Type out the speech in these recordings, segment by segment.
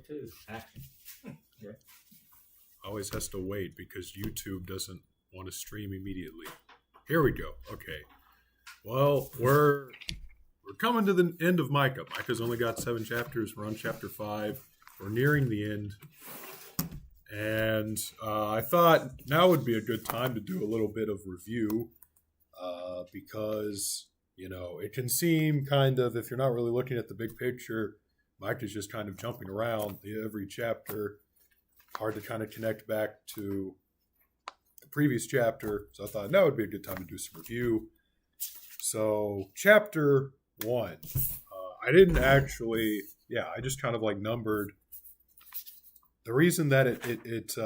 2. Action. Yeah. Always has to wait because YouTube doesn't want to stream immediately. Here we go. Okay. Well, we're coming to the end of Micah. Micah's only got 7 chapters. We're on chapter 5. We're nearing the end. And I thought now would be a good time to do a little bit of review because, it can seem kind of, if you're not really looking at the big picture, Micah's just kind of jumping around every chapter. Hard to kind of connect back to the previous chapter. So I thought now would be a good time to do some review. So chapter 1, I didn't actually, I just kind of like numbered. The reason that it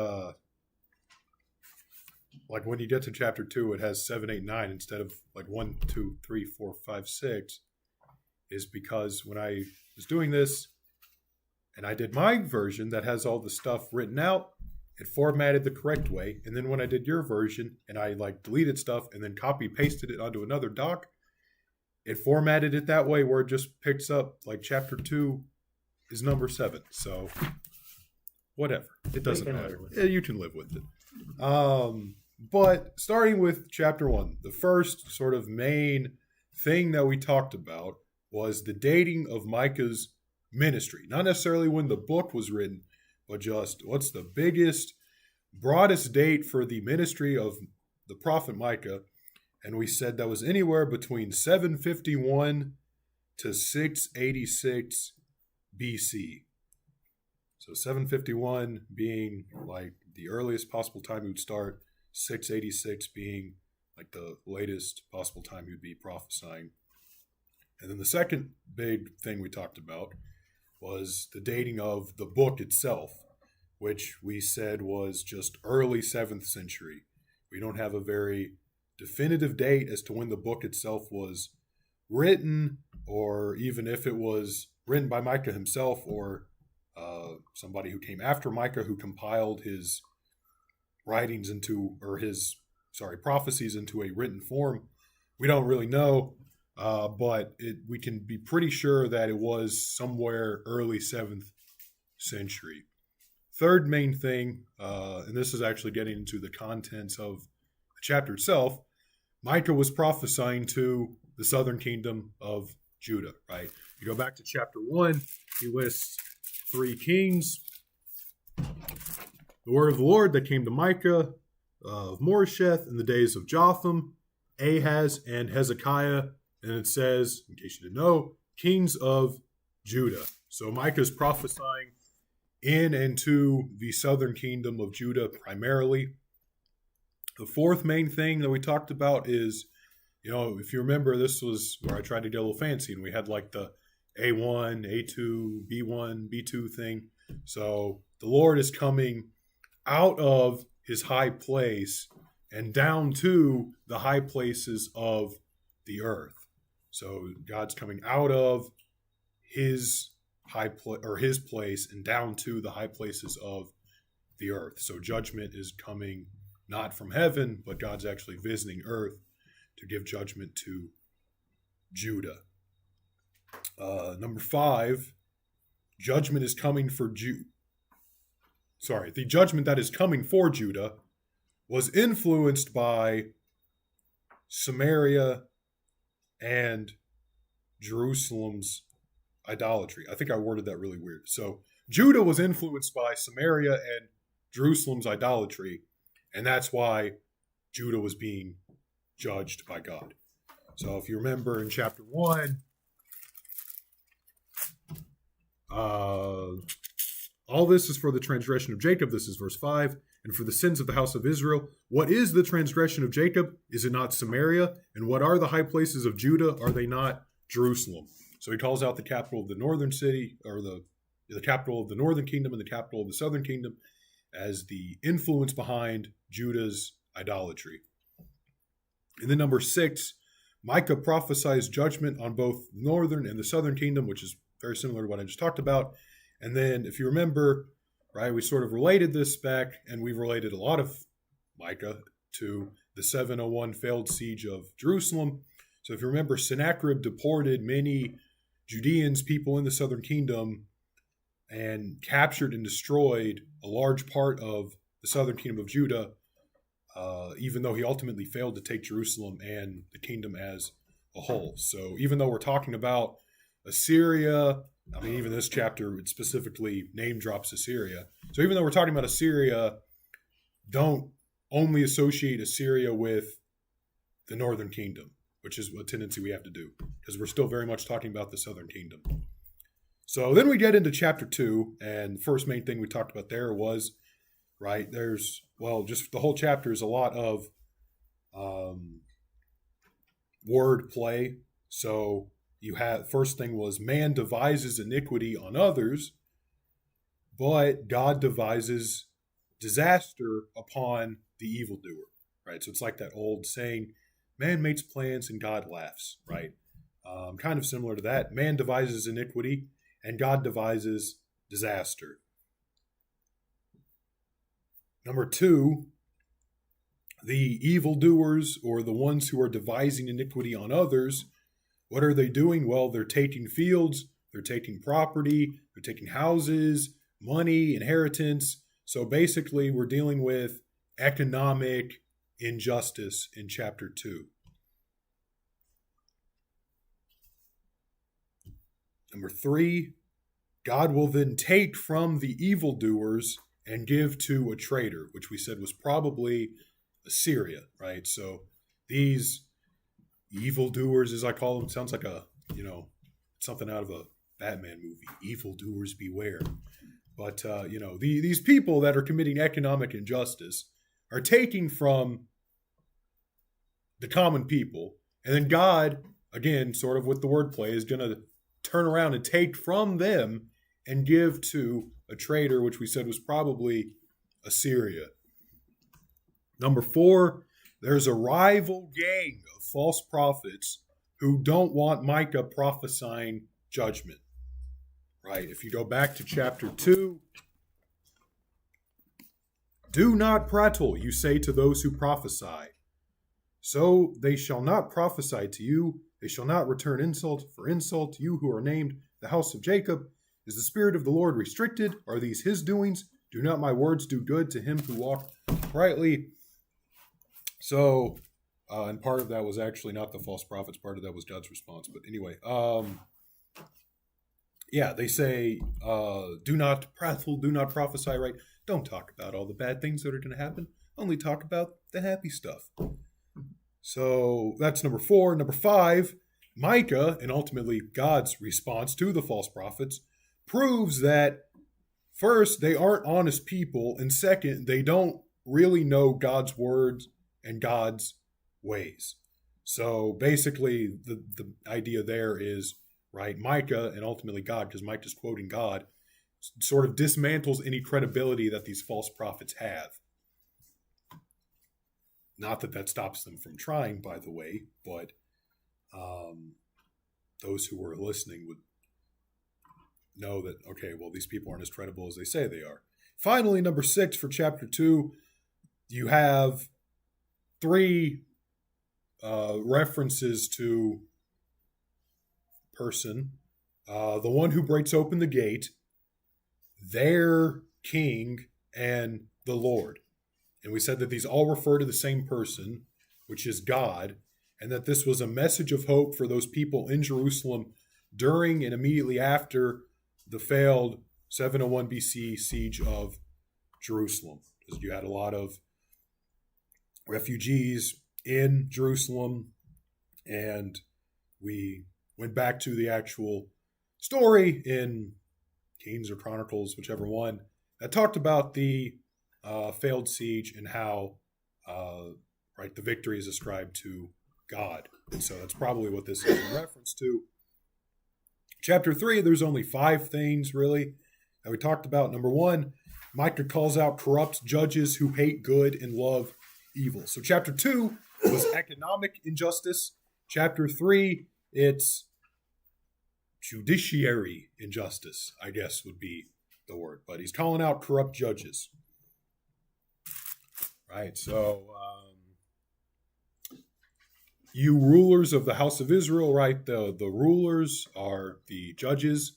like when you get to chapter 2, it has 7, 8, 9 instead of like 1, 2, 3, 4, 5, 6 is because when I was doing this and I did my version that has all the stuff written out, it formatted the correct way. And then when I did your version and I like deleted stuff and then copy pasted it onto another doc, it formatted it that way where it just picks up like chapter 2 is number 7. So whatever. It doesn't matter. Yeah, you can live with it. But starting with chapter 1, the first sort of main thing that we talked about was the dating of Micah's ministry. Not necessarily when the book was written, but just what's the biggest, broadest date for the ministry of the prophet Micah. And we said that was anywhere between 751 to 686 BC. So 751 being like the earliest possible time he would start, 686 being like the latest possible time he would be prophesying. And then the second big thing we talked about was the dating of the book itself, which we said was just early 7th century. We don't have a very definitive date as to when the book itself was written, or even if it was written by Micah himself or somebody who came after Micah who compiled his writings prophecies into a written form. We don't really know, but we can be pretty sure that it was somewhere early 7th century. Third main thing, and this is actually getting into the contents of the chapter itself, Micah was prophesying to the southern kingdom of Judah, right? You go back to chapter 1, he lists 3 kings. The word of the Lord that came to Micah of Moresheth in the days of Jotham, Ahaz, and Hezekiah. And it says, in case you didn't know, kings of Judah. So Micah is prophesying in and to the southern kingdom of Judah primarily. The fourth main thing that we talked about is, if you remember, this was where I tried to get a little fancy and we had like the A1, A2, B1, B2 thing. So the Lord is coming out of his high place and down to the high places of the earth. So God's coming out of his his place and down to the high places of the earth. So judgment is coming not from heaven, but God's actually visiting earth to give judgment to Judah. Number 5, judgment is coming for the judgment that is coming for Judah was influenced by Samaria and Jerusalem's idolatry. I think I worded that really weird. So Judah was influenced by Samaria and Jerusalem's idolatry, and that's why Judah was being judged by God. So if you remember in chapter 1, all this is for the transgression of Jacob. This is verse 5. And for the sins of the house of Israel. What is the transgression of Jacob? Is it not Samaria? And what are the high places of Judah? Are they not Jerusalem? So he calls out the capital of the northern city, or the capital of the northern kingdom and the capital of the southern kingdom as the influence behind Judah's idolatry. And then number 6, Micah prophesies judgment on both northern and the southern kingdom, which is very similar to what I just talked about. And then if you remember, right, we sort of related this back, and we've related a lot of Micah to the 701 failed siege of Jerusalem. So if you remember, Sennacherib deported many Judeans, people in the southern kingdom, and captured and destroyed a large part of the southern kingdom of Judah, even though he ultimately failed to take Jerusalem and the kingdom as a whole. So even though we're talking about Assyria, I mean, even this chapter it specifically name drops Assyria. So even though we're talking about Assyria, don't only associate Assyria with the northern kingdom, which is a tendency we have to do, because we're still very much talking about the southern kingdom. So then we get into chapter 2, and the first main thing we talked about there was, right, just the whole chapter is a lot of word play. So you had, first thing was, man devises iniquity on others, but God devises disaster upon the evildoer, right? So it's like that old saying, man makes plans and God laughs, right? Kind of similar to that. Man devises iniquity and God devises disaster. Number 2, the evildoers, or the ones who are devising iniquity on others, what are they doing? Well, they're taking fields, they're taking property, they're taking houses, money, inheritance. So basically, we're dealing with economic injustice in chapter 2. Number 3, God will then take from the evildoers and give to a traitor, which we said was probably Assyria, right? So these evildoers, as I call them, sounds like something out of a Batman movie. Evildoers beware. But, these people that are committing economic injustice are taking from the common people. And then God, again, sort of with the wordplay, is going to turn around and take from them and give to a traitor, which we said was probably Assyria. Number 4, there's a rival gang of false prophets who don't want Micah prophesying judgment. Right? If you go back to chapter 2, do not prattle, you say to those who prophesy. So they shall not prophesy to you. They shall not return insult for insult. You who are named the house of Jacob. Is the Spirit of the Lord restricted? Are these his doings? Do not my words do good to him who walk rightly? So, and part of that was actually not the false prophets. Part of that was God's response. But anyway, they say, do not prattle, do not prophesy, right? Don't talk about all the bad things that are going to happen. Only talk about the happy stuff. So that's number 4. Number 5, Micah, and ultimately God's response to the false prophets, proves that first, they aren't honest people, and second, they don't really know God's words and God's ways. So basically, the idea there is, right, Micah and ultimately God, because Micah's quoting God, sort of dismantles any credibility that these false prophets have. Not that stops them from trying, by the way, but those who were listening would know that, okay, well, these people aren't as credible as they say they are. Finally, number 6 for chapter 2, you have 3 references to person. The one who breaks open the gate, their king, and the Lord. And we said that these all refer to the same person, which is God, and that this was a message of hope for those people in Jerusalem during and immediately after the failed 701 BC siege of Jerusalem. Because you had a lot of refugees in Jerusalem, and we went back to the actual story in Kings or Chronicles, whichever one, that talked about the failed siege and how the victory is ascribed to God. And so that's probably what this is in reference to. Chapter 3, there's only 5 things, really, that we talked about. Number 1, Micah calls out corrupt judges who hate good and love evil. So chapter 2 was economic injustice. Chapter 3, it's judiciary injustice, I guess would be the word. But he's calling out corrupt judges. Right, so you rulers of the house of Israel, right? The rulers are the judges,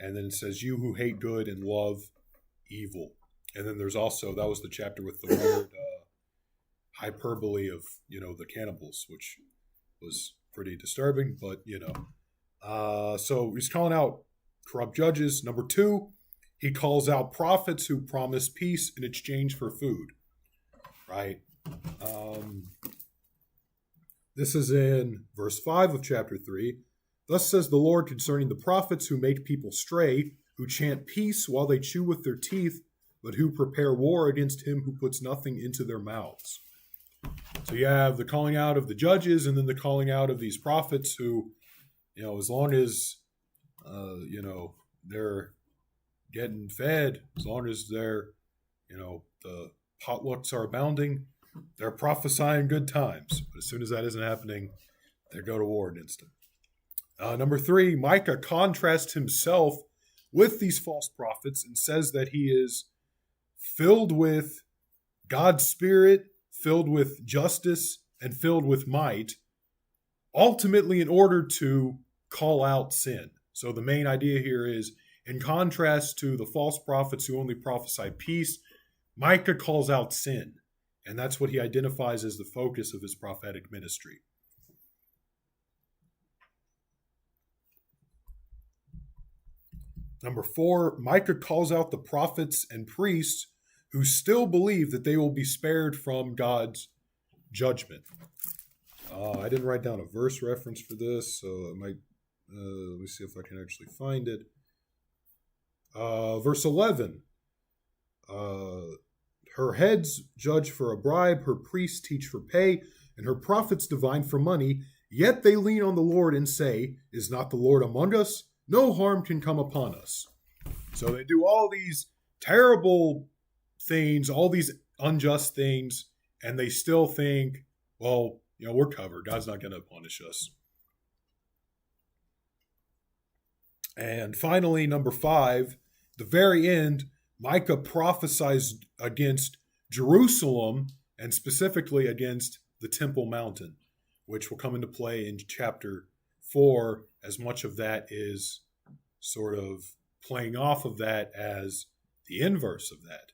And then it says, you who hate good and love evil. And then there's also, that was the chapter with the word hyperbole of, the cannibals, which was pretty disturbing, but, so he's calling out corrupt judges. Number 2, he calls out prophets who promise peace in exchange for food, right? This is in verse 5 of chapter 3. Thus says the Lord concerning the prophets who make people stray, who chant peace while they chew with their teeth, but who prepare war against him who puts nothing into their mouths. So you have the calling out of the judges and then the calling out of these prophets who, as long as, they're getting fed, as long as they're, the potlucks are abounding, they're prophesying good times. But as soon as that isn't happening, they go to war against them. Number 3, Micah contrasts himself with these false prophets and says that he is filled with God's Spirit, filled with justice, and filled with might, ultimately in order to call out sin. So the main idea here is, in contrast to the false prophets who only prophesy peace, Micah calls out sin. And that's what he identifies as the focus of his prophetic ministry. Number 4, Micah calls out the prophets and priests who still believe that they will be spared from God's judgment. I didn't write down a verse reference for this, so I might, let me see if I can actually find it. Verse 11, her heads judge for a bribe, her priests teach for pay, and her prophets divine for money, yet they lean on the Lord and say, is not the Lord among us? No harm can come upon us. So they do all these terrible things, all these unjust things, and they still think, well, we're covered. God's not going to punish us. And finally, number 5, the very end, Micah prophesies against Jerusalem and specifically against the Temple Mountain, which will come into play in chapter 4, as much of that is sort of playing off of that as the inverse of that.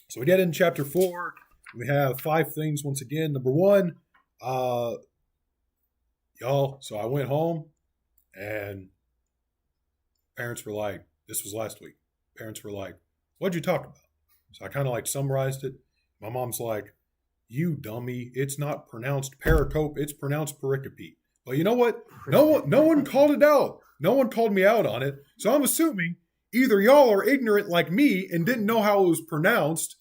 So we get in chapter 4. We have 5 things once again. Number 1, so I went home and parents were like, this was last week. Parents were like, what'd you talk about? So I kind of summarized it. My mom's like, you dummy, it's not pronounced pericope, it's pronounced pericope. But you know what? No one called it out. No one called me out on it. So I'm assuming either y'all are ignorant like me and didn't know how it was pronounced,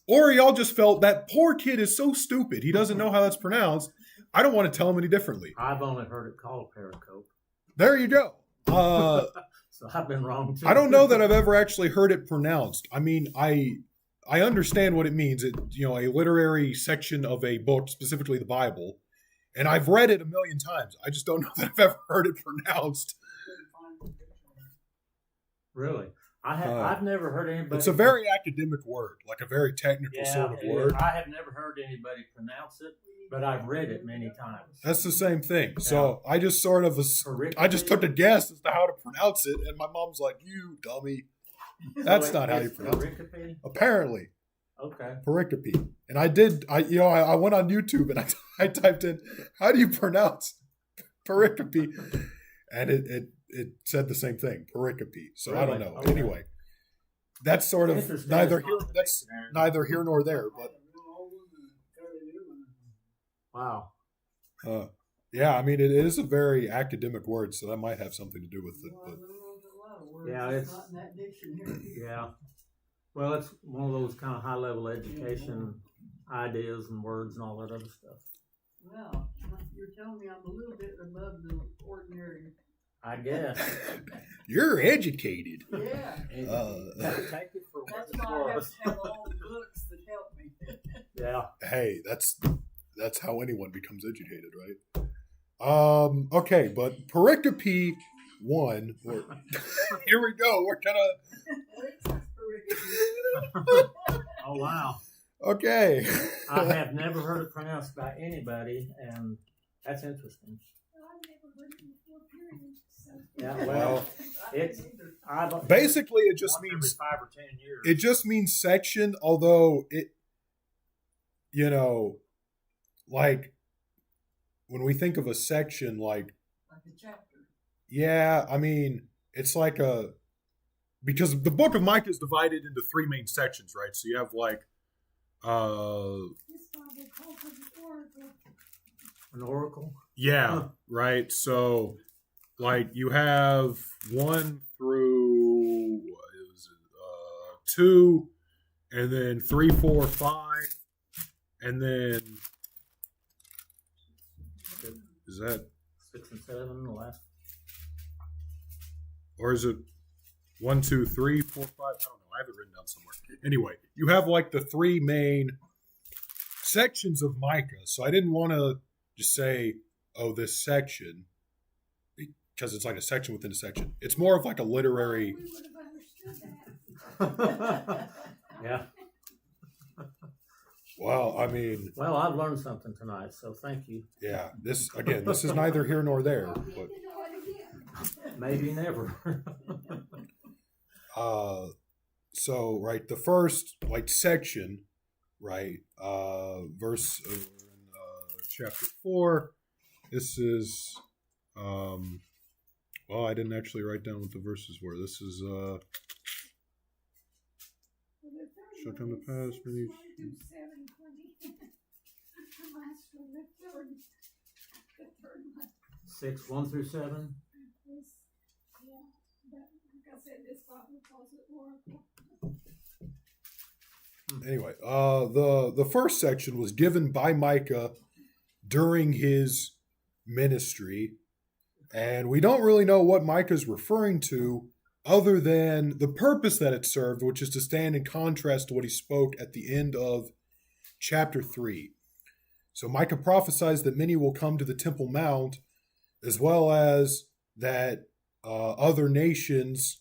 or y'all just felt that poor kid is so stupid, he doesn't know how that's pronounced. I don't want to tell him any differently. I've only heard it called pericope. There you go. So I've been wrong too. I don't know that I've ever actually heard it pronounced. I mean, I understand what it means. It, a literary section of a book, specifically the Bible, and I've read it a million times. I just don't know that I've ever heard it pronounced. Really? I've never heard anybody. It's a very academic word, like a very technical sort of word. I have never heard anybody pronounce it, but I've read it many times. That's the same thing. Yeah. So I just sort of I just took a guess as to how to pronounce it, and my mom's like, "You dummy, that's not how you pronounce it." Apparently. Okay. Pericope. And I did. I went on YouTube and I typed in, "How do you pronounce pericope?" And it said the same thing, pericope. So really? I don't know. Okay. Anyway, that's sort of neither here nor there. But wow. Yeah, I mean, it is a very academic word, so that might have something to do with it. But. Yeah, it's yeah. Well, it's one of those kind of high-level education ideas and words and all that other stuff. Well, you're telling me I'm a little bit above the ordinary. I guess. You're educated. Yeah. Take it for what that's why I have to have all the books that help me. Yeah. Hey, that's how anyone becomes educated, right? Okay, but pericope 1. Here we go. We're gonna. Oh wow. Okay. I have never heard it pronounced by anybody, and that's interesting. I've never heard it before, period. So. Yeah, well, it's Basically, it just once every means 5 or 10 years. it just means section. Although it, like when we think of a section, like a chapter. yeah, I mean it's like because the book of Micah is divided into 3 main sections, right? So you have like An oracle. yeah, Huh. right. So like you have 1 through 2, and then 3, 4, 5, and then is that 6 and 7, the last. or is it 1, 2, 3, 4, 5? I don't know. I have it written down somewhere. Anyway, you have like the 3 main sections of Micah. So I didn't want to just say, oh, this section, because it's like a section within a section. It's more of like a literary. We would have understood that. Yeah. Well, I mean, Well, I've learned something tonight, so thank you. yeah. This is neither here nor there. Well, we But have to know it again. Maybe never. so right, the first like section, right, verse in chapter 4. This is well, I didn't actually write down what the verses were. This is shall come to pass many. 6, 1 through 7. Anyway, the first section was given by Micah during his ministry, and we don't really know what Micah's referring to other than the purpose that it served, which is to stand in contrast to what he spoke at the end of chapter 3. So Micah prophesies that many will come to the Temple Mount, as well as that other nations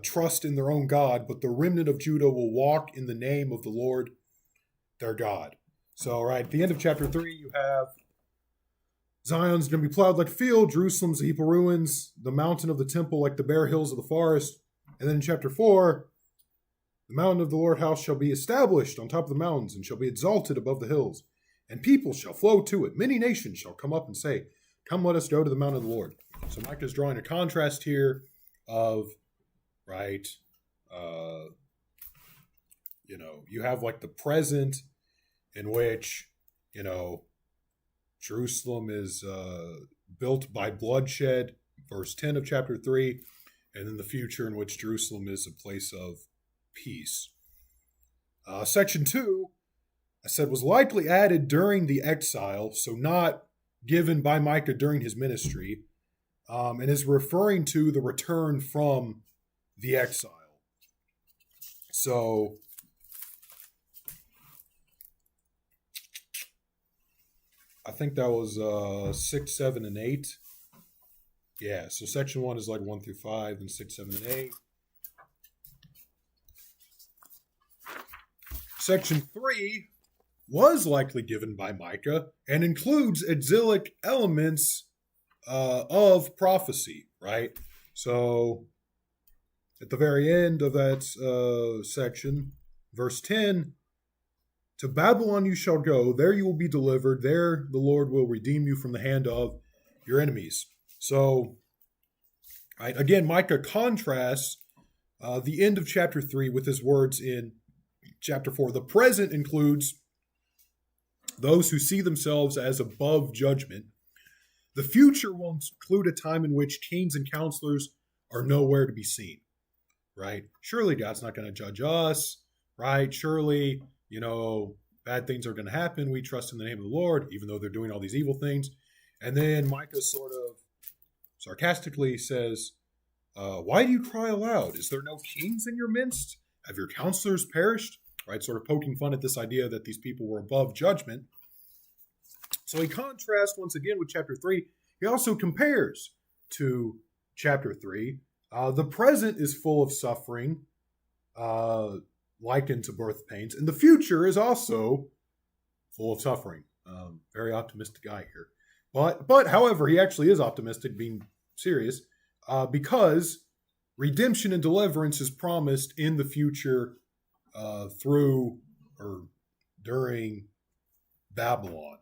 trust in their own God, but the remnant of Judah will walk in the name of the Lord their God. So, right at the end of chapter 3, you have Zion's going to be plowed like a field, Jerusalem's a heap of ruins, the mountain of the temple like the bare hills of the forest. And then in chapter 4, the mountain of the Lord house shall be established on top of the mountains and shall be exalted above the hills, and people shall flow to it. Many nations shall come up and say, come, let us go to the mountain of the Lord. So Micah is drawing a contrast here of, right, you have like the present in which, Jerusalem is built by bloodshed, verse 10 of chapter 3, and then the future in which Jerusalem is a place of peace. Section 2, I said, was likely added during the exile, so not given by Micah during his ministry, and is referring to the return from the exile. So, I think that was 6, 7, and 8. Yeah, so section 1 is like 1 through 5, and 6, 7, and 8. Section 3 was likely given by Micah and includes exilic elements of prophecy, right? So at the very end of that section, verse 10, to Babylon you shall go, there you will be delivered, there the Lord will redeem you from the hand of your enemies. So, right, again, Micah contrasts the end of chapter 3 with his words in chapter 4. The present includes those who see themselves as above judgment. The future will include a time in which kings and counselors are nowhere to be seen, right? Surely God's not going to judge us, right? Surely, bad things are going to happen. We trust in the name of the Lord, even though they're doing all these evil things. And then Micah sort of sarcastically says, why do you cry aloud? Is there no kings in your midst? Have your counselors perished? Right, sort of poking fun at this idea that these people were above judgment. So he contrasts once again with chapter 3. He also compares to chapter 3. The present is full of suffering, likened to birth pains, and the future is also full of suffering. Very optimistic guy here. But however, he actually is optimistic, being serious, because redemption and deliverance is promised in the future through or during Babylon.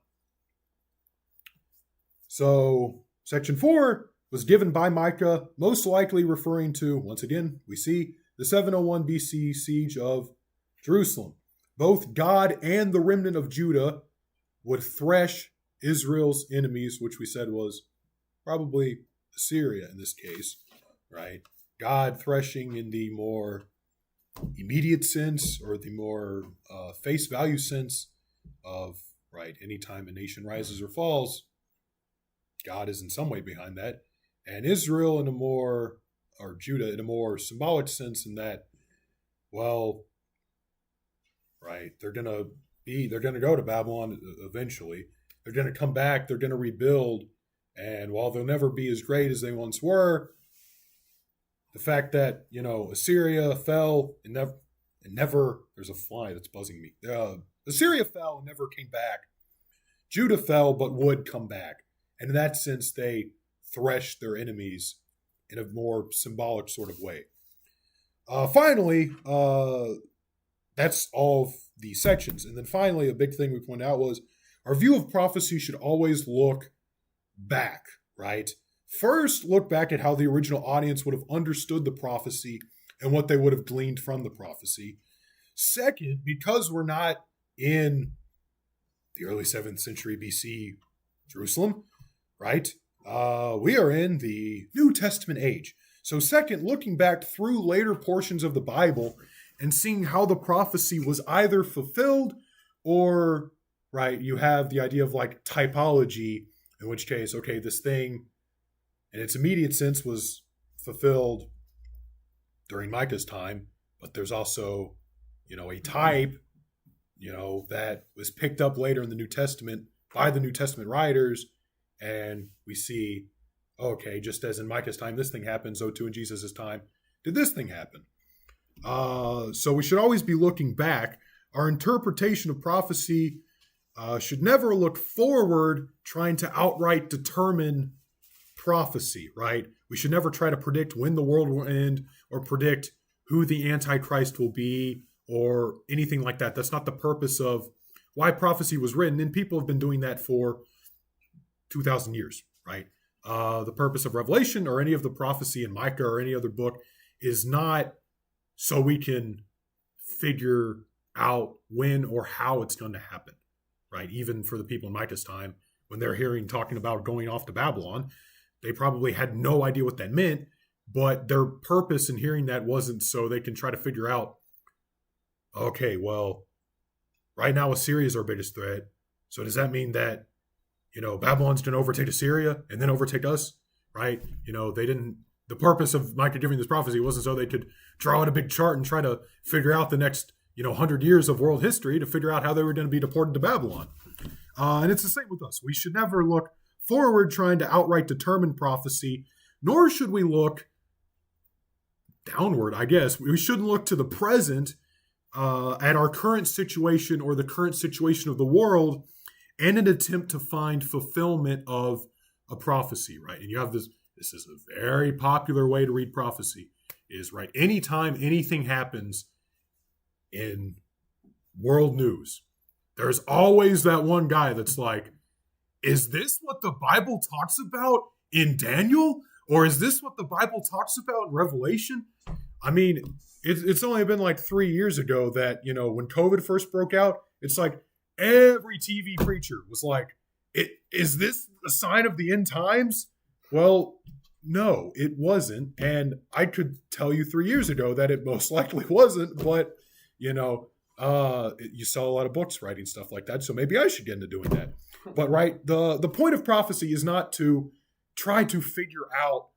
So section 4 was given by Micah, most likely referring to, once again, we see the 701 BC siege of Jerusalem. Both God and the remnant of Judah would thresh Israel's enemies, which we said was probably Assyria in this case, right? God threshing in the more immediate sense, or the more face value sense of, right, anytime a nation rises or falls, God is in some way behind that. And Israel in a more, or Judah in a more symbolic sense, in that, well, right, they're going to go to Babylon eventually. They're going to come back, they're going to rebuild, and while they'll never be as great as they once were, the fact that, Assyria fell and never, there's a fly that's buzzing me. Assyria fell and never came back. Judah fell but would come back. And in that sense, they threshed their enemies in a more symbolic sort of way. Finally, that's all of the sections. And then finally, a big thing we pointed out was our view of prophecy should always look back, right? First, look back at how the original audience would have understood the prophecy and what they would have gleaned from the prophecy. Second, because we're not in the early 7th century BC Jerusalem, right? We are in the New Testament age. So second, looking back through later portions of the Bible and seeing how the prophecy was either fulfilled or, right, you have the idea of like typology, in which case, okay, this thing in its immediate sense was fulfilled during Micah's time, but there's also, a type, that was picked up later in the New Testament by the New Testament writers, and we see, okay, just as in Micah's time this thing happened, so too in Jesus' time did this thing happen. So we should always be looking back. Our interpretation of prophecy should never look forward, trying to outright determine prophecy, right? We should never try to predict when the world will end or predict who the Antichrist will be or anything like that. That's not the purpose of why prophecy was written, and people have been doing that for 2,000 years, right? The purpose of Revelation or any of the prophecy in Micah or any other book is not so we can figure out when or how it's going to happen, right? Even for the people in Micah's time, when they're talking about going off to Babylon, they probably had no idea what that meant, but their purpose in hearing that wasn't so they can try to figure out, okay, well, right now Assyria is our biggest threat. So does that mean that, Babylon's going to overtake Assyria and then overtake us, right? The purpose of Micah giving this prophecy wasn't so they could draw out a big chart and try to figure out the next, 100 years of world history to figure out how they were going to be deported to Babylon. And it's the same with us. We should never look forward trying to outright determine prophecy, nor should we look downward, I guess. We shouldn't look to the present at our current situation or the current situation of the world and an attempt to find fulfillment of a prophecy, right? And you have this is a very popular way to read prophecy, is, right, anytime anything happens in world news, there's always that one guy that's like, is this what the Bible talks about in Daniel? Or is this what the Bible talks about in Revelation? I mean, it's only been like 3 years ago that, when COVID first broke out, it's like every TV preacher was like, is this a sign of the end times? Well, no, it wasn't. And I could tell you 3 years ago that it most likely wasn't, but, you saw a lot of books writing stuff like that. So maybe I should get into doing that. But, right, the point of prophecy is not to try to figure out,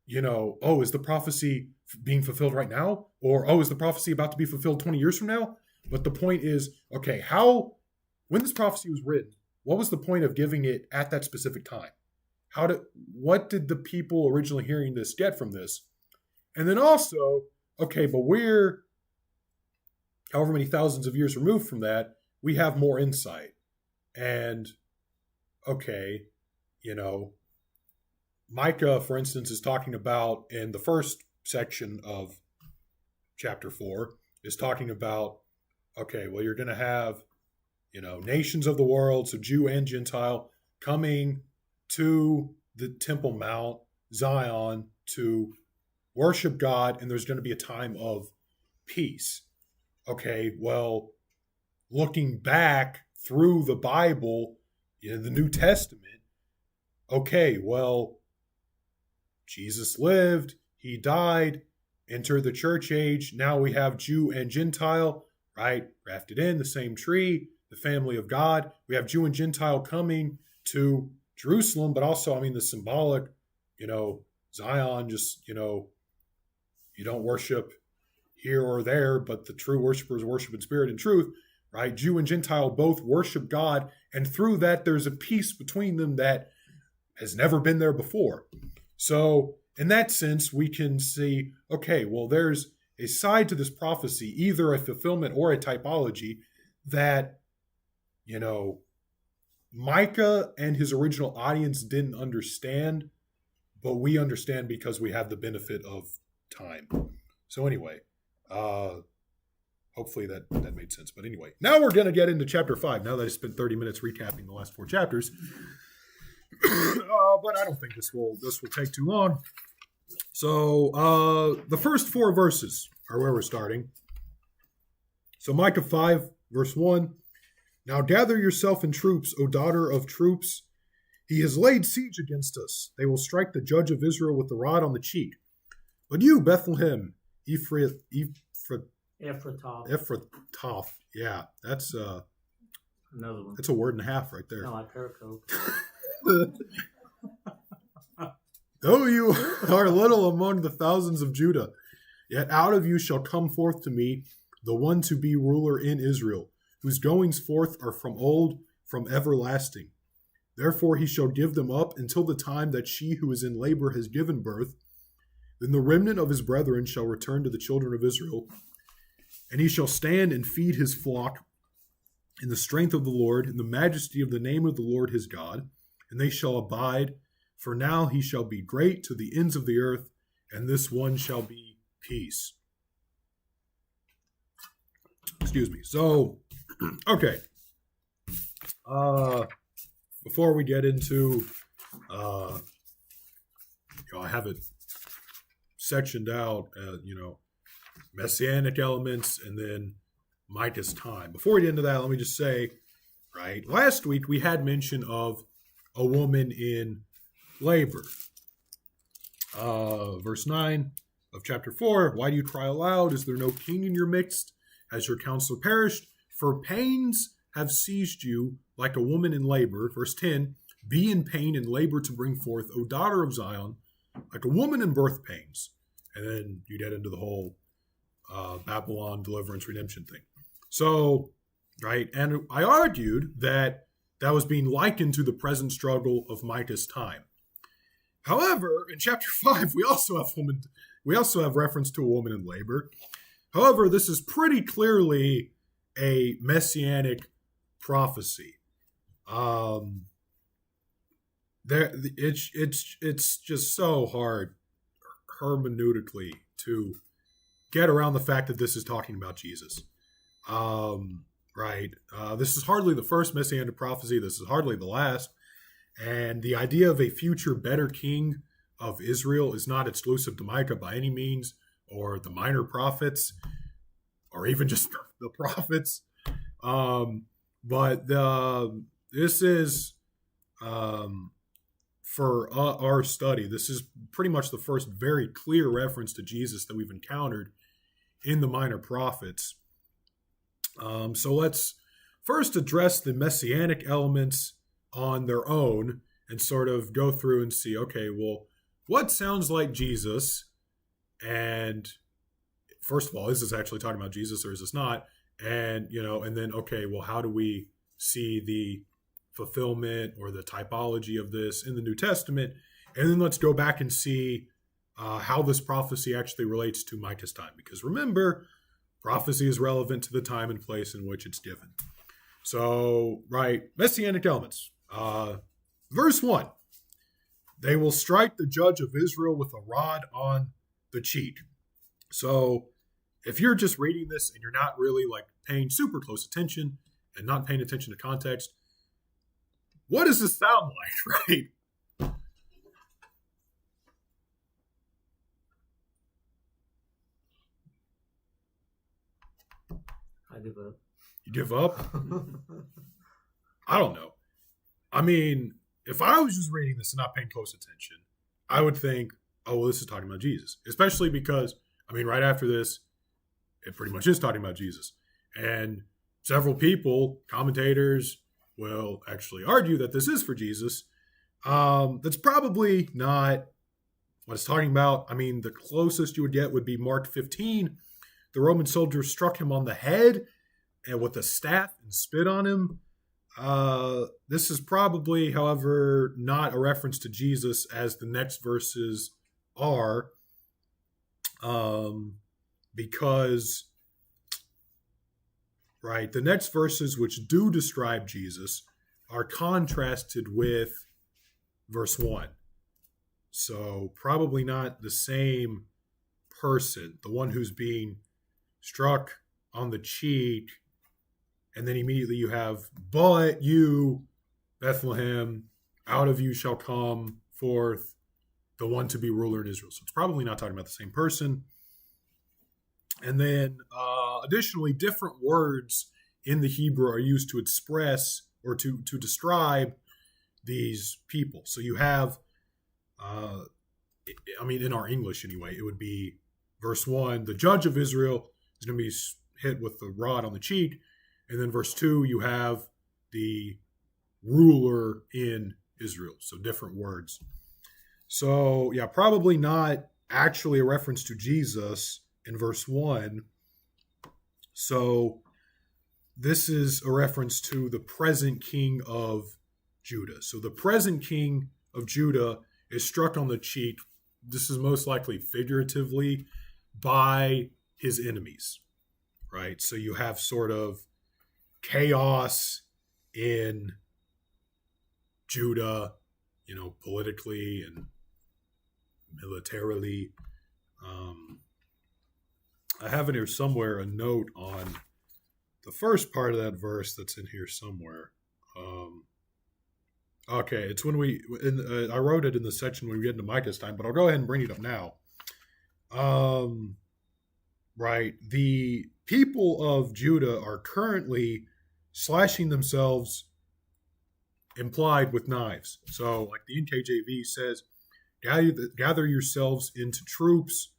is the prophecy being fulfilled right now? Or, is the prophecy about to be fulfilled 20 years from now? But the point is, okay, when this prophecy was written, what was the point of giving it at that specific time? What did the people originally hearing this get from this? And then also, okay, but we're however many thousands of years removed from that, we have more insight. And, okay, Micah, for instance, is talking about in the first section of chapter 4, is talking about, okay, well, you're going to have, nations of the world, so Jew and Gentile, coming to the Temple Mount, Zion, to worship God, and there's going to be a time of peace. Okay, well, looking back through the Bible, in the New Testament, okay, well, Jesus lived, he died, entered the church age. Now we have Jew and Gentile, right? Grafted in the same tree, the family of God. We have Jew and Gentile coming to Jerusalem, but also, the symbolic, Zion, just, you don't worship here or there, but the true worshipers worship in spirit and truth, right? Jew and Gentile both worship God, and through that, there's a peace between them that has never been there before. So in that sense, we can see, okay, well, there's a side to this prophecy, either a fulfillment or a typology that, Micah and his original audience didn't understand, but we understand because we have the benefit of time. So anyway, hopefully that made sense. But anyway, now we're going to get into chapter 5, now that I spent 30 minutes recapping the last 4 chapters. But I don't think this will take too long. So the first 4 verses are where we're starting. So Micah 5, verse 1. Now gather yourself in troops, O daughter of troops. He has laid siege against us. They will strike the judge of Israel with the rod on the cheek. But you, Bethlehem, Ephrathah. Yeah, that's Another one. that's a word and a half right there. I like Pericope. Though you are little among the thousands of Judah, yet out of you shall come forth to me the one to be ruler in Israel, whose goings forth are from old, from everlasting. Therefore he shall give them up until the time that she who is in labor has given birth. Then the remnant of his brethren shall return to the children of Israel, and he shall stand and feed his flock in the strength of the Lord, in the majesty of the name of the Lord his God, and they shall abide. For now he shall be great to the ends of the earth, and this one shall be peace. Excuse me. So, okay. Before we get into, I have it sectioned out, messianic elements and then Micah's time. Before we get into that, let me just say, right, last week we had mention of a woman in labor. Verse 9 of chapter 4, why do you cry aloud? Is there no king in your midst? Has your counselor perished? For pains have seized you like a woman in labor. Verse 10, be in pain and labor to bring forth, O daughter of Zion, like a woman in birth pains. And then you get into the whole Babylon deliverance redemption thing. So, right, and I argued that was being likened to the present struggle of Micah's time. However, in chapter 5, we also have reference to a woman in labor. However, this is pretty clearly a messianic prophecy. It's just so hard hermeneutically to get around the fact that this is talking about Jesus. Right? This is hardly the first messianic prophecy. This is hardly the last. And the idea of a future better king of Israel is not exclusive to Micah by any means, or the minor prophets, or even just the prophets. But this is, for our study, this is pretty much the first very clear reference to Jesus that we've encountered in the minor prophets. So let's first address the messianic elements on their own and sort of go through and see, okay, well, what sounds like Jesus? And first of all, is this actually talking about Jesus or is this not? And, and then, okay, well, how do we see the fulfillment or the typology of this in the New Testament? And then let's go back and see how this prophecy actually relates to Micah's time. Because remember, prophecy is relevant to the time and place in which it's given. So, right, messianic elements. Verse 1. They will strike the judge of Israel with a rod on the cheek. So if you're just reading this and you're not really like paying super close attention and not paying attention to context, what does this sound like, right? I give up. You give up? I don't know. I mean, if I was just reading this and not paying close attention, I would think, oh, well, this is talking about Jesus. Especially because, I mean, right after this, it pretty much is talking about Jesus. And several people, commentators, will actually argue that this is for Jesus. That's probably not what it's talking about. I mean, the closest you would get would be Mark 15. The Roman soldiers struck him on the head and with a staff and spit on him. This is probably, however, not a reference to Jesus as the next verses are, because, right, the next verses which do describe Jesus are contrasted with verse 1. So probably not the same person, the one who's being struck on the cheek. And then immediately you have, but you, Bethlehem, out of you shall come forth the one to be ruler in Israel. So it's probably not talking about the same person. And then additionally, different words in the Hebrew are used to express or to describe these people. So you have, I mean, in our English anyway, it would be verse 1, the judge of Israel is going to be hit with the rod on the cheek. And then verse 2, you have the ruler in Israel. So different words. So, yeah, probably not actually a reference to Jesus in verse 1. So this is a reference to the present king of Judah. So the present king of Judah is struck on the cheek. This is most likely figuratively by his enemies, right? So you have sort of chaos in Judah, you know, politically and militarily. I have in here somewhere a note on the first part of that verse that's in here somewhere. Okay, it's when I wrote it in the section when we get into Micah's time, but I'll go ahead and bring it up now. Right, the people of Judah are currently slashing themselves implied with knives. So, like the NKJV says, gather yourselves into troops,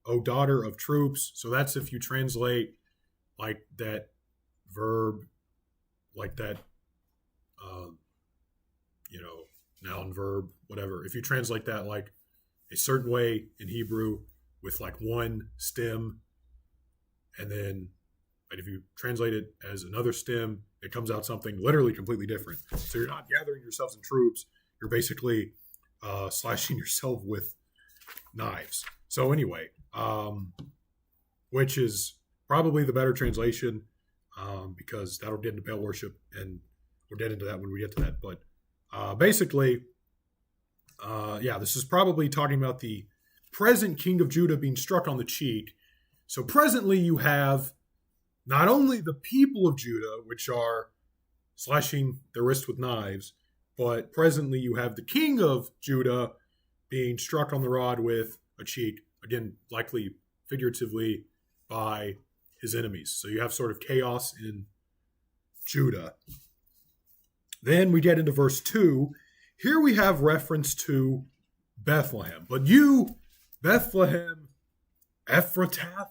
O daughter of troops. So that's if you translate like that verb, like that, noun, verb, whatever. If you translate that like a certain way in Hebrew with like one stem, and then if you translate it as another stem, it comes out something literally completely different. So you're not gathering yourselves in troops. You're basically slashing yourself with knives. So anyway, which is probably the better translation, because that'll get into Baal worship, and we'll get into that when we get to that. But basically, this is probably talking about the present king of Judah being struck on the cheek. So presently you have not only the people of Judah, which are slashing their wrists with knives, but presently you have the king of Judah being struck on the rod with a cheek, again, likely figuratively by his enemies. So you have sort of chaos in Judah. Then we get into verse 2. Here we have reference to Bethlehem. But you, Bethlehem, Ephratah,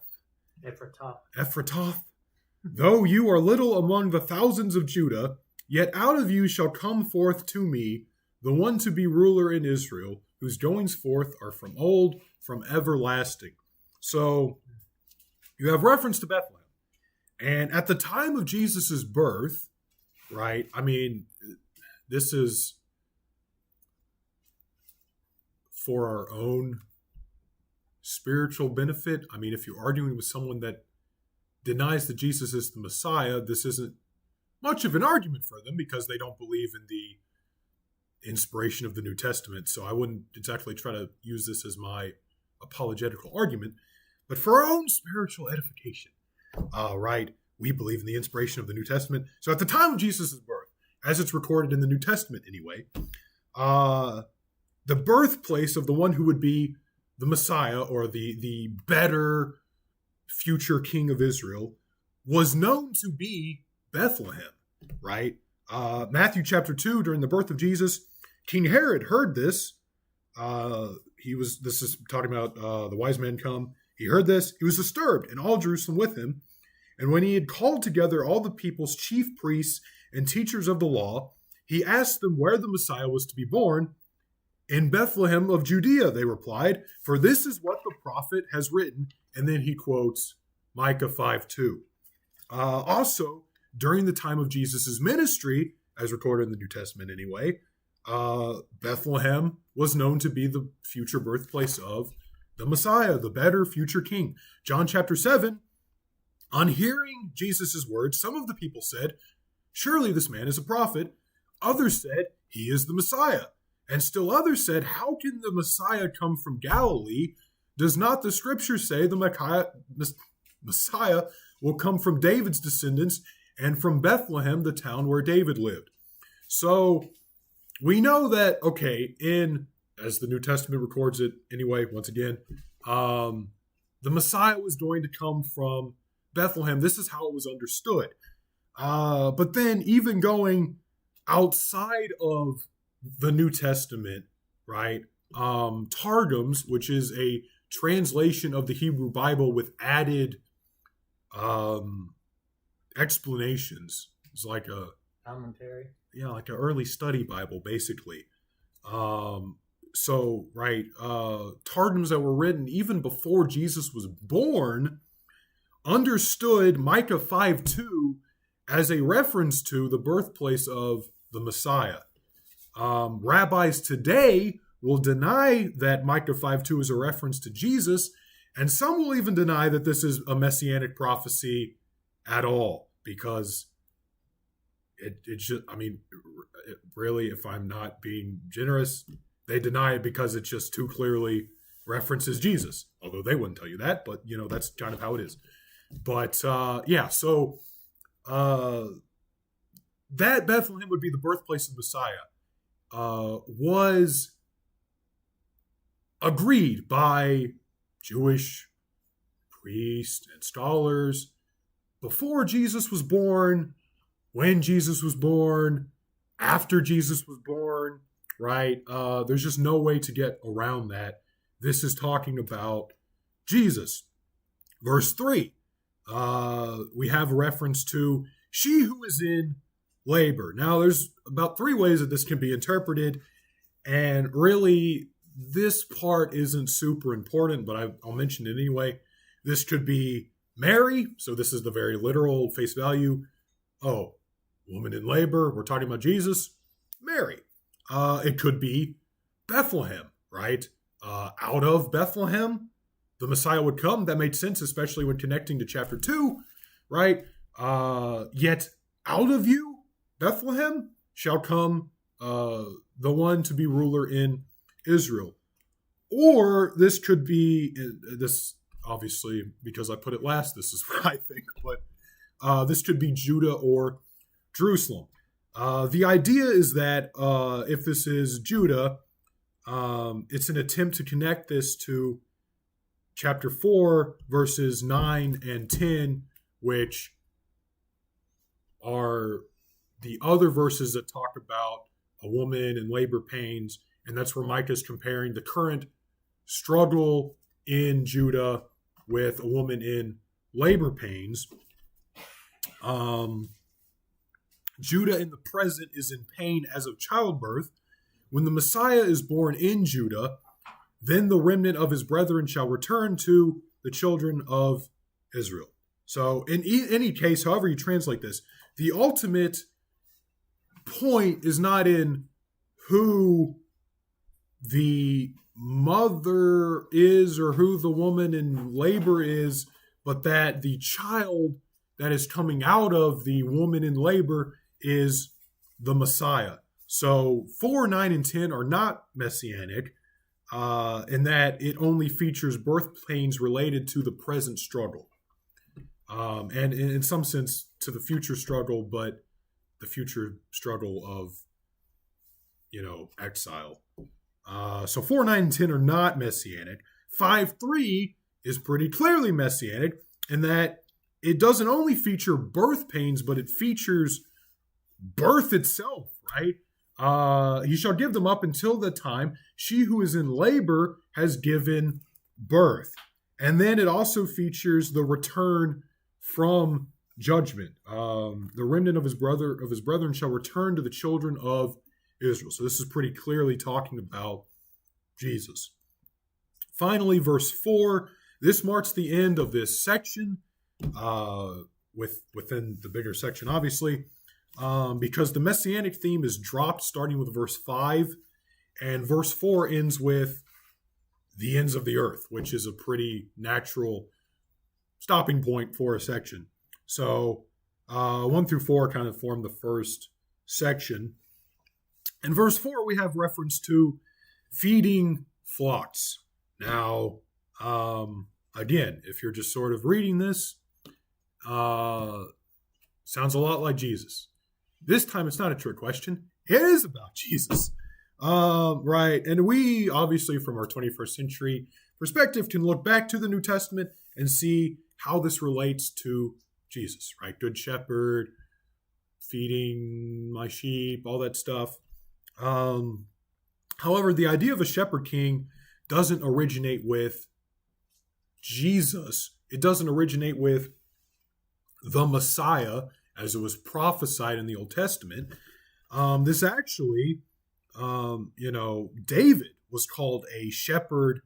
though you are little among the thousands of Judah, yet out of you shall come forth to me the one to be ruler in Israel, whose goings forth are from old, from everlasting. So you have reference to Bethlehem. And at the time of Jesus' birth, right, I mean, this is for our own spiritual benefit. I mean, if you're arguing with someone that denies that Jesus is the Messiah, this isn't much of an argument for them because they don't believe in the inspiration of the New Testament, so I wouldn't exactly try to use this as my apologetical argument, but for our own spiritual edification, right? We believe in the inspiration of the New Testament. So at the time of Jesus' birth, as it's recorded in the New Testament anyway, the birthplace of the one who would be the Messiah, or the better future king of Israel, was known to be Bethlehem, right? Matthew chapter 2, during the birth of Jesus, King Herod heard this. This is talking about the wise men come. He heard this. He was disturbed, and all Jerusalem with him. And when he had called together all the people's chief priests and teachers of the law, he asked them where the Messiah was to be born. In Bethlehem of Judea, they replied, for this is what the prophet has written. And then he quotes Micah 5:2. Also, during the time of Jesus' ministry, as recorded in the New Testament anyway, Bethlehem was known to be the future birthplace of the Messiah, the better future king. John chapter 7, on hearing Jesus' words, some of the people said, surely this man is a prophet. Others said, he is the Messiah. And still others said, how can the Messiah come from Galilee? Does not the scripture say the Messiah will come from David's descendants and from Bethlehem, the town where David lived? So we know that, okay, as the New Testament records it anyway, once again, the Messiah was going to come from Bethlehem. This is how it was understood. But then even going outside of the New Testament, right? Targums, which is a translation of the Hebrew Bible with added explanations. It's like a Commentary. Yeah, like an early study Bible, basically. So, right, Targums that were written even before Jesus was born understood Micah 5:2 as a reference to the birthplace of the Messiah. Rabbis today will deny that Micah 5:2 is a reference to Jesus, and some will even deny that this is a messianic prophecy at all, because it just, I mean, really, if I'm not being generous, they deny it because it just too clearly references Jesus. Although they wouldn't tell you that, but, that's kind of how it is. But, yeah, so that Bethlehem would be the birthplace of Messiah, was agreed by Jewish priests and scholars before Jesus was born, when Jesus was born, after Jesus was born, right? There's just no way to get around that. This is talking about Jesus. Verse 3, we have a reference to she who is in labor. Now, there's about 3 ways that this can be interpreted, and really, this part isn't super important, but I'll mention it anyway. This could be Mary, so this is the very literal face value. Oh, woman in labor, we're talking about Jesus, Mary. It could be Bethlehem, right? Out of Bethlehem, the Messiah would come. That made sense, especially when connecting to chapter 2, right? Yet out of you, Bethlehem, shall come the one to be ruler in Israel. Or this could be, this obviously, because I put it last, this is what I think, but this could be Judah or Jerusalem. The idea is that if this is Judah, it's an attempt to connect this to chapter 4, verses 9 and 10, which are the other verses that talk about a woman in labor pains, and that's where Micah is comparing the current struggle in Judah with a woman in labor pains. Judah in the present is in pain as of childbirth. When the Messiah is born in Judah, then the remnant of his brethren shall return to the children of Israel. So in any case, however you translate this, the ultimate point is not in who the mother is or who the woman in labor is, but that the child that is coming out of the woman in labor is the Messiah. So 4, 9, and 10 are not messianic in that it only features birth pains related to the present struggle. And in some sense to the future struggle, but the future struggle of, exile. So 4, 9, and 10 are not messianic. 5, 3 is pretty clearly messianic in that it doesn't only feature birth pains, but it features birth itself, right? He shall give them up until the time she who is in labor has given birth. And then it also features the return from judgment. The remnant of his brethren shall return to the children of Israel. So this is pretty clearly talking about Jesus. Finally, verse 4. This marks the end of this section, within the bigger section, obviously, because the messianic theme is dropped starting with verse 5, and verse 4 ends with the ends of the earth, which is a pretty natural stopping point for a section. So 1 through 4 kind of form the first section. In verse 4, we have reference to feeding flocks. Now, again, if you're just sort of reading this, sounds a lot like Jesus. This time it's not a trick question. It is about Jesus. Right. And we, obviously, from our 21st century perspective, can look back to the New Testament and see how this relates to Jesus, right? Good shepherd, feeding my sheep, all that stuff. However, the idea of a shepherd king doesn't originate with Jesus. It doesn't originate with the Messiah as it was prophesied in the Old Testament. This actually, David was called a shepherd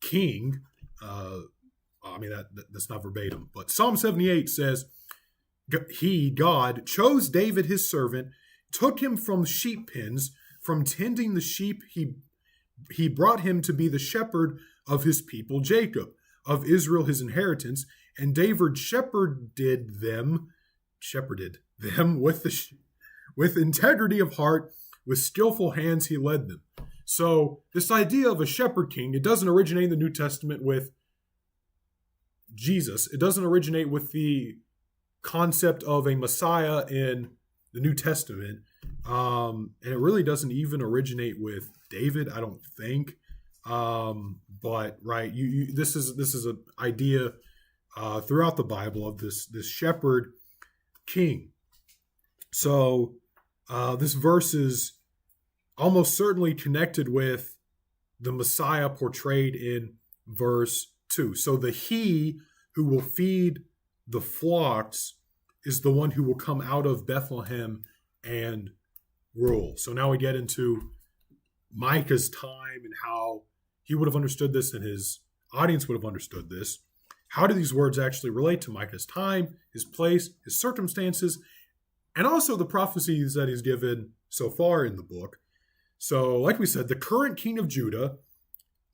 king. That's not verbatim, but Psalm 78 says, God, chose David his servant, took him from sheep pens, from tending the sheep, he brought him to be the shepherd of his people Jacob, of Israel his inheritance, and David shepherded them with integrity of heart, with skillful hands he led them. So this idea of a shepherd king, it doesn't originate in the New Testament with Jesus. It doesn't originate with the concept of a Messiah in the New Testament. And it really doesn't even originate with David, I don't think. But right, this is an idea throughout the Bible of this shepherd king. So this verse is almost certainly connected with the Messiah portrayed in verse 2. So the he who will feed the flocks is the one who will come out of Bethlehem and rule. So now we get into Micah's time and how he would have understood this and his audience would have understood this. How do these words actually relate to Micah's time, his place, his circumstances, and also the prophecies that he's given so far in the book? So, like we said, the current king of Judah,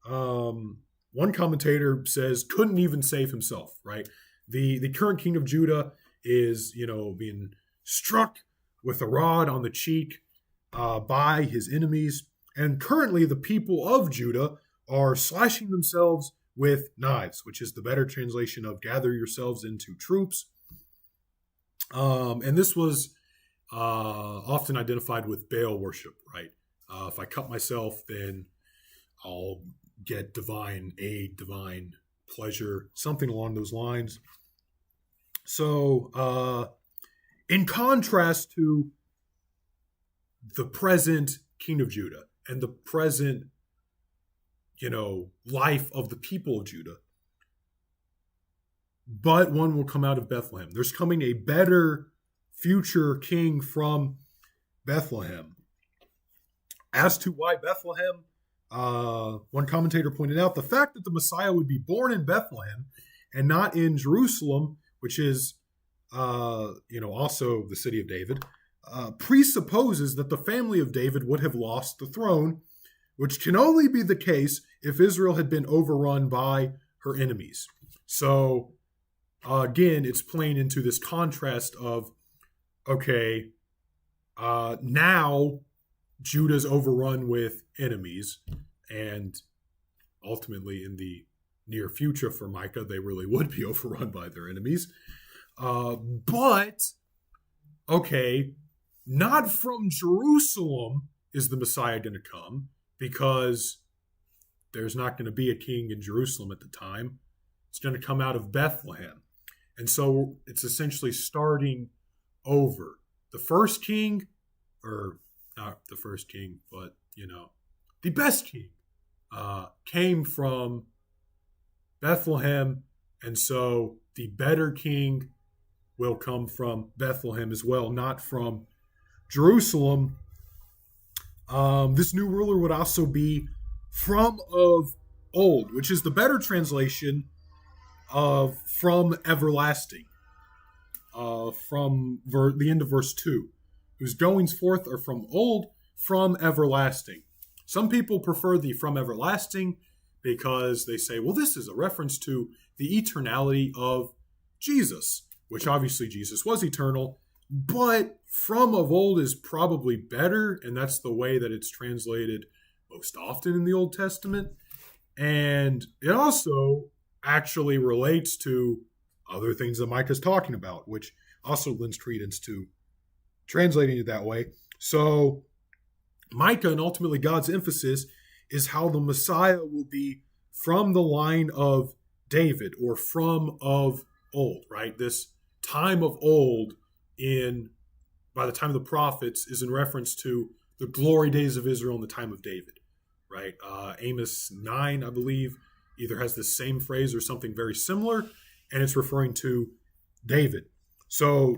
one commentator says, couldn't even save himself, right? The current king of Judah is, being struck with a rod on the cheek by his enemies. And currently the people of Judah are slashing themselves with knives, which is the better translation of gather yourselves into troops. And this was often identified with Baal worship, right? If I cut myself, then I'll get divine aid, divine pleasure, something along those lines. So in contrast to the present king of Judah and the present, life of the people of Judah, but one will come out of Bethlehem. There's coming a better future king from Bethlehem. As to why Bethlehem, one commentator pointed out the fact that the Messiah would be born in Bethlehem and not in Jerusalem, which is, also the city of David, presupposes that the family of David would have lost the throne, which can only be the case if Israel had been overrun by her enemies. So, again, it's playing into this contrast of, now Judah's overrun with enemies, and ultimately in the near future for Micah, they really would be overrun by their enemies. But, okay, not from Jerusalem is the Messiah going to come, because there's not going to be a king in Jerusalem at the time. It's going to come out of Bethlehem. And so it's essentially starting over. The first king, or not the first king, but, the best king, came from Bethlehem. And so the better king will come from Bethlehem as well, not from Jerusalem. This new ruler would also be from of old, which is the better translation of from everlasting, from the end of verse 2, whose goings forth are from old, from everlasting. Some people prefer the from everlasting because they say, well, this is a reference to the eternality of Jesus, which obviously Jesus was eternal, but from of old is probably better, and that's the way that it's translated most often in the Old Testament. And it also actually relates to other things that Micah's talking about, which also lends credence to translating it that way. So Micah, and ultimately God's emphasis, is how the Messiah will be from the line of David, or from of old, right? This time of old by the time of the prophets is in reference to the glory days of Israel in the time of David, right? Amos 9, I believe, either has the same phrase or something very similar, and it's referring to David. So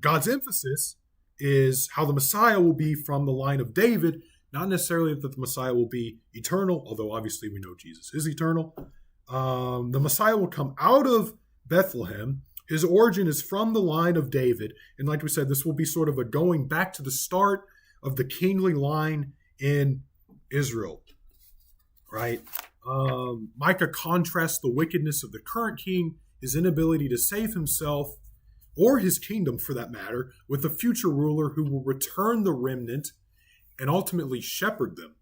God's emphasis is how the Messiah will be from the line of David, not necessarily that the Messiah will be eternal, although obviously we know Jesus is eternal. The Messiah will come out of Bethlehem. His origin is from the line of David. And like we said, this will be sort of a going back to the start of the kingly line in Israel, right? Micah contrasts the wickedness of the current king, his inability to save himself, or his kingdom for that matter, with a future ruler who will return the remnant and ultimately shepherd them.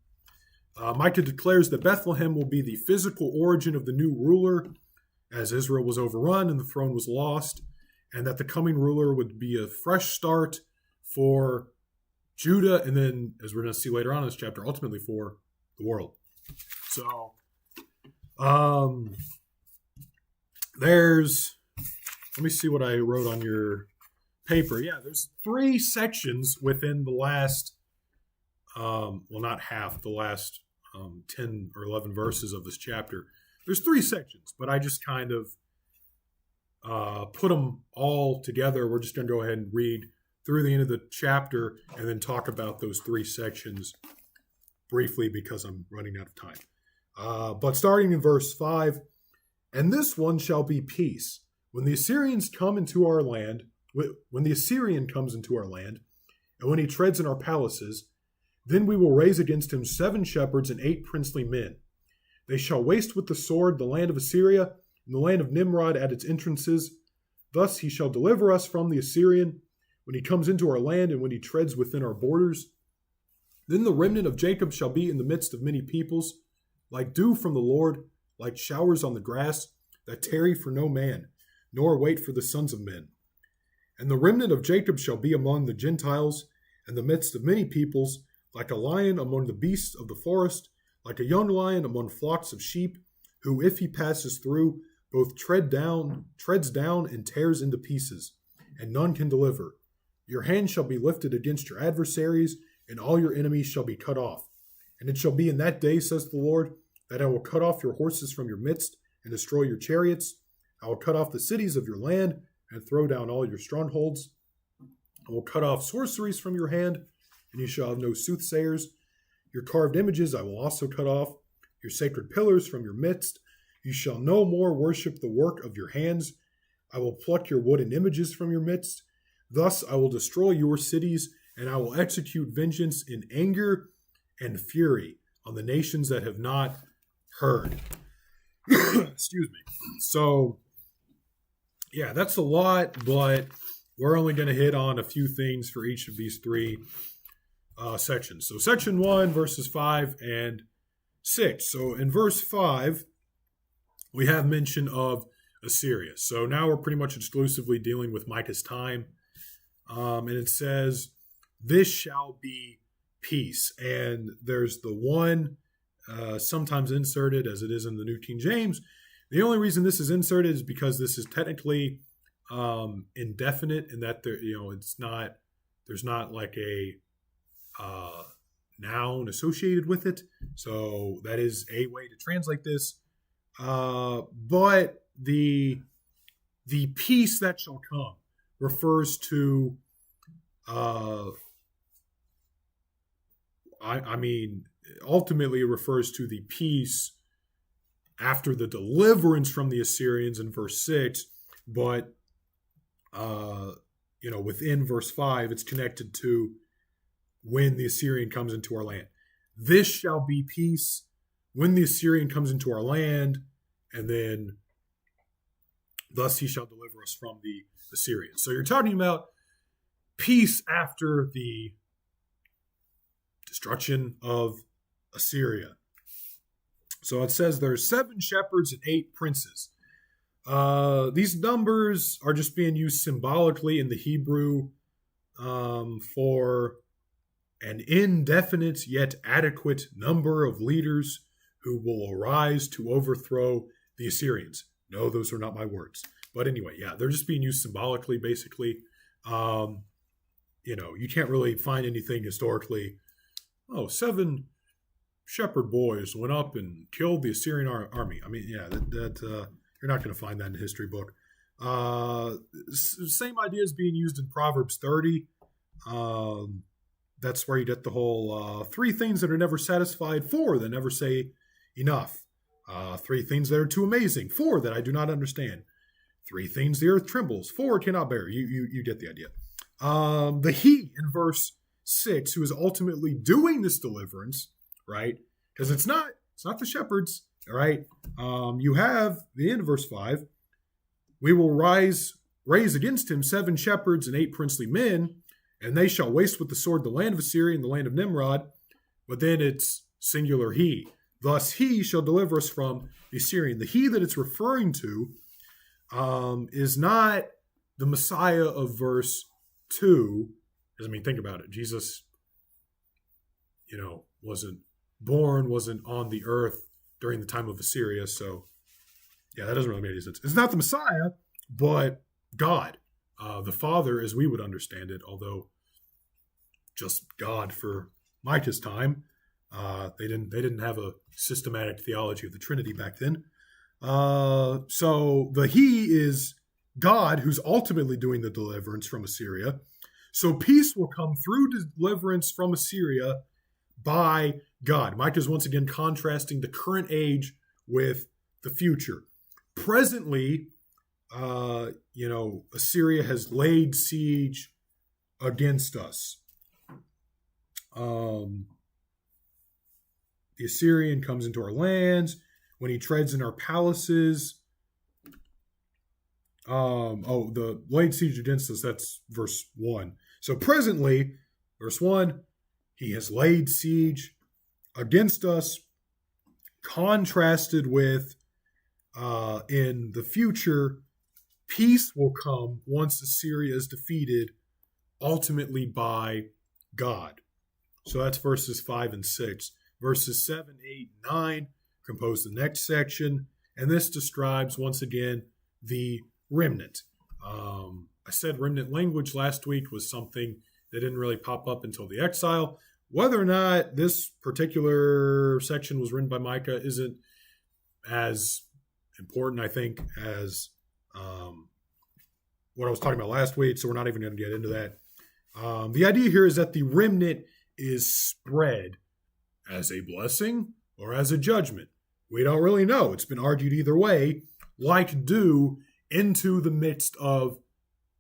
Micah declares that Bethlehem will be the physical origin of the new ruler, as Israel was overrun and the throne was lost, and that the coming ruler would be a fresh start for Judah, and then, as we're going to see later on in this chapter, ultimately for the world. So, let me see what I wrote on your paper. Yeah, there's 3 sections within the last, not half, the last 10 or 11 verses of this chapter. There's 3 sections, but I just kind of put them all together. We're just going to go ahead and read through the end of the chapter and then talk about those 3 sections briefly because I'm running out of time. But starting in verse 5, and this one shall be peace. When the Assyrians come into our land, when the Assyrian comes into our land, and when he treads in our palaces, then we will raise against him 7 shepherds and 8 princely men. They shall waste with the sword the land of Assyria, and the land of Nimrod at its entrances. Thus he shall deliver us from the Assyrian, when he comes into our land and when he treads within our borders. Then the remnant of Jacob shall be in the midst of many peoples, like dew from the Lord, like showers on the grass, that tarry for no man, nor wait for the sons of men. And the remnant of Jacob shall be among the Gentiles, in the midst of many peoples, like a lion among the beasts of the forest, like a young lion among flocks of sheep, who, if he passes through, both treads down and tears into pieces, and none can deliver. Your hand shall be lifted against your adversaries, and all your enemies shall be cut off. And it shall be in that day, says the Lord, that I will cut off your horses from your midst, and destroy your chariots. I will cut off the cities of your land, and throw down all your strongholds. I will cut off sorceries from your hand, and you shall have no soothsayers. Your carved images I will also cut off, your sacred pillars from your midst. You shall no more worship the work of your hands. I will pluck your wooden images from your midst. Thus I will destroy your cities, and I will execute vengeance in anger and fury on the nations that have not heard. Excuse me. So, yeah, that's a lot, but we're only going to hit on a few things for each of these 3 sections. So section 1, verses 5 and 6. So in verse 5, we have mention of Assyria. So now we're pretty much exclusively dealing with Micah's time. And it says, this shall be peace. And there's the one sometimes inserted, as it is in the New King James. The only reason this is inserted is because this is technically indefinite, in that there's not like a noun associated with it. So that is a way to translate this. But the peace that shall come refers to ultimately it refers to the peace after the deliverance from the Assyrians in verse 6, but within verse 5, it's connected to when the Assyrian comes into our land. This shall be peace when the Assyrian comes into our land, and then thus he shall deliver us from the Assyrians. So you're talking about peace after the destruction of Assyria. So it says there's 7 shepherds and 8 princes. These numbers are just being used symbolically in the Hebrew for an indefinite yet adequate number of leaders who will arise to overthrow the Assyrians. No, those are not my words. But anyway, yeah, they're just being used symbolically, basically. You can't really find anything historically. 7 shepherd boys went up and killed the Assyrian army. I mean, yeah, that you're not going to find that in a history book. Same idea is being used in Proverbs 30. That's where you get the whole 3 things that are never satisfied, 4 that never say enough. 3 things that are too amazing, 4 that I do not understand. 3 things the earth trembles, 4 cannot bear. You get the idea. The he in verse 6, who is ultimately doing this deliverance, right? Because it's not the shepherds, all right? You have the end of verse 5. We will raise against him 7 shepherds and 8 princely men, and they shall waste with the sword the land of Assyria and the land of Nimrod. But then it's singular he. Thus he shall deliver us from the Assyrian. The he that it's referring to is not the Messiah of verse 2. Because, think about it. Jesus, wasn't on the earth during the time of Assyria. So, yeah, that doesn't really make any sense. It's not the Messiah, but God. The Father, as we would understand it, although just God for Micah's time. They didn't have a systematic theology of the Trinity back then. So the he is God, who's ultimately doing the deliverance from Assyria. So peace will come through deliverance from Assyria by God. Micah is once again contrasting the current age with the future. Presently, Assyria has laid siege against us. The Assyrian comes into our lands when he treads in our palaces. The laid siege against us, that's verse 1. So presently, verse 1, he has laid siege against us, contrasted with in the future, peace will come once Assyria is defeated, ultimately by God. So that's verses 5 and 6. Verses 7, 8, 9 compose the next section, and this describes, once again, the remnant. I said remnant language last week was something that didn't really pop up until the exile. Whether or not this particular section was written by Micah isn't as important, I think, as what I was talking about last week, so we're not even going to get into that. The idea here is that the remnant is spread as a blessing or as a judgment. We don't really know. It's been argued either way, like dew into the midst of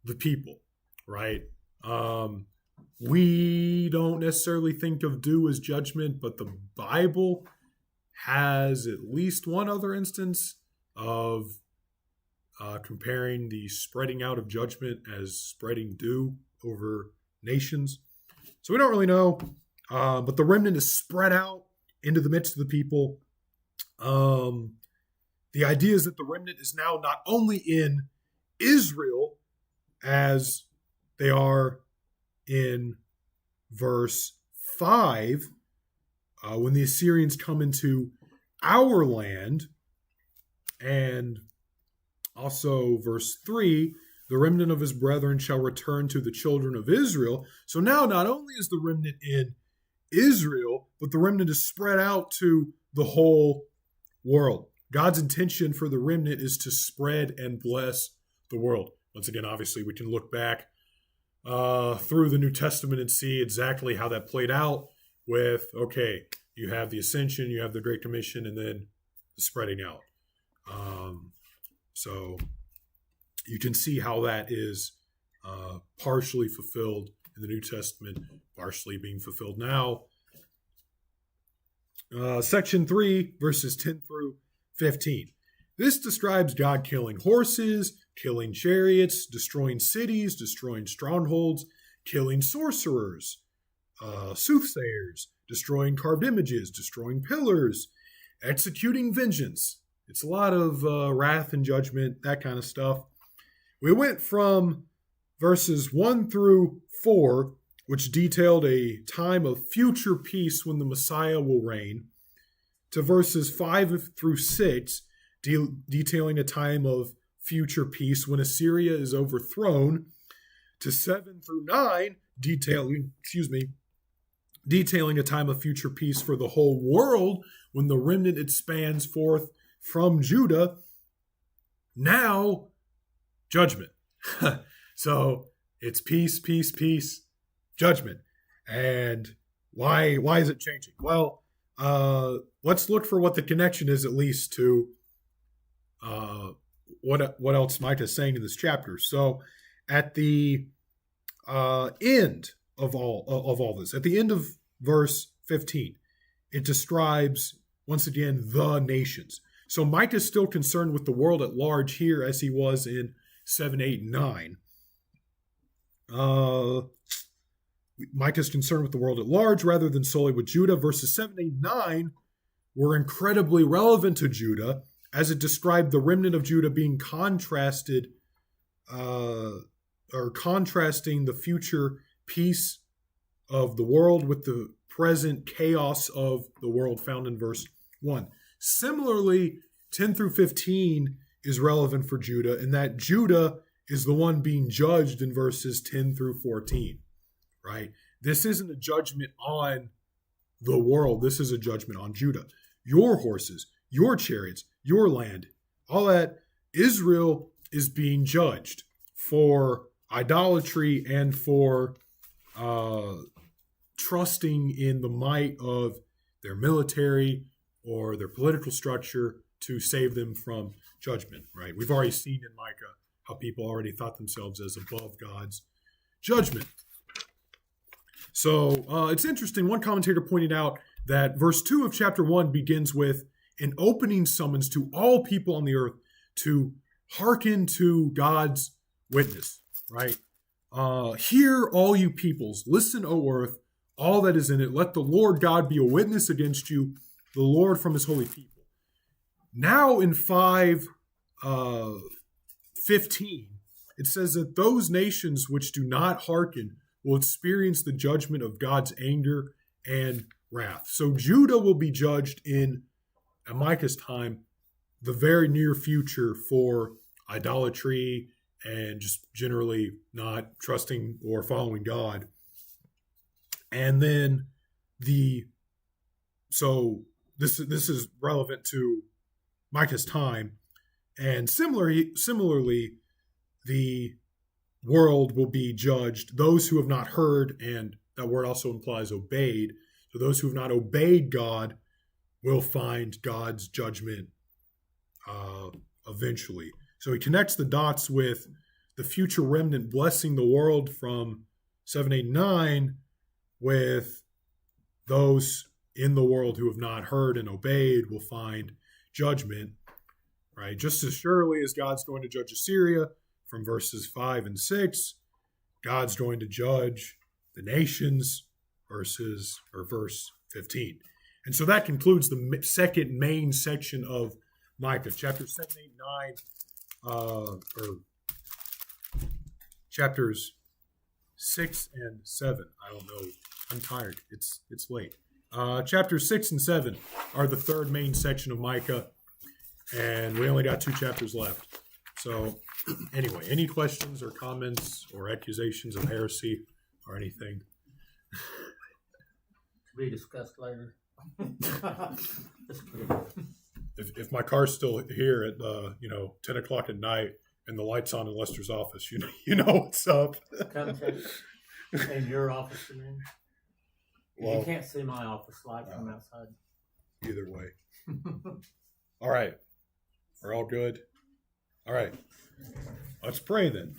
the people, right? We don't necessarily think of dew as judgment, but the Bible has at least one other instance of comparing the spreading out of judgment as spreading dew over nations. So we don't really know. But the remnant is spread out into the midst of the people. The idea is that the remnant is now not only in Israel, as they are in verse 5, when the Assyrians come into our land, and also verse 3, the remnant of his brethren shall return to the children of Israel. So now not only is the remnant in Israel, but the remnant is spread out to the whole world. God's intention for the remnant is to spread and bless the world. Once again, obviously, we can look back through the New Testament and see exactly how that played out with, okay, you have the ascension, you have the Great Commission, and then the spreading out. So you can see how that is partially fulfilled in the New Testament, partially being fulfilled now. Section 3, verses 10 through 15. This describes God killing horses, killing chariots, destroying cities, destroying strongholds, killing sorcerers, soothsayers, destroying carved images, destroying pillars, executing vengeance. It's a lot of wrath and judgment, that kind of stuff. We went from verses 1 through 4, which detailed a time of future peace when the Messiah will reign, to verses 5 through 6, detailing a time of future peace when Assyria is overthrown, to 7 through 9, detailing a time of future peace for the whole world when the remnant expands forth from Judah. Now, judgment. So it's peace, peace, peace, judgment. And why is it changing? Well, let's look for what the connection is, at least, to what else Micah is saying in this chapter. So at the end of all this, at the end of verse 15, it describes once again the nations. So Micah is still concerned with the world at large here, as he was in 7, 8, and 9. Micah is concerned with the world at large rather than solely with Judah. Verses 7, 8, 9 were incredibly relevant to Judah, as it described the remnant of Judah being contrasted, or contrasting the future peace of the world with the present chaos of the world found in verse 1. Similarly, 10 through 15 is relevant for Judah, in that Judah is the one being judged in verses 10 through 14, right? This isn't a judgment on the world. This is a judgment on Judah. Your horses, your chariots, your land, all that. Israel is being judged for idolatry and for trusting in the might of their military or their political structure to save them from judgment, right? We've already seen in Micah how people already thought themselves as above God's judgment. So it's interesting. One commentator pointed out that verse 2 of chapter 1 begins with an opening summons to all people on the earth to hearken to God's witness, right? Hear, all you peoples, listen, O earth, all that is in it. Let the Lord God be a witness against you, the Lord from his holy people. Now in 5:15, it says that those nations which do not hearken will experience the judgment of God's anger and wrath. So Judah will be judged in Micah's time, the very near future, for idolatry and just generally not trusting or following God. And then so this is relevant to Micah's time, and similarly, the world will be judged. Those who have not heard, and that word also implies obeyed. So those who have not obeyed God will find God's judgment eventually. So he connects the dots with the future remnant blessing the world from 7, 8, 9 with those in the world who have not heard and obeyed will find judgment, right? Just as surely as God's going to judge Assyria from verses 5 and 6, God's going to judge the nations verse 15. And so that concludes the second main section of Micah, chapters 7, 8, 9, or chapters 6 and 7. I don't know. I'm tired. It's late. Chapters 6 and 7 are the third main section of Micah, and we only got 2 chapters left. So anyway, any questions or comments or accusations of heresy or anything? To be discussed later. Just kidding. If my car's still here at 10 o'clock at night and the light's on in Lester's office, you know what's up. Come check in your office, you mean? Well, you can't see my office light from outside. Either way. All right. We're all good. All right. Let's pray then.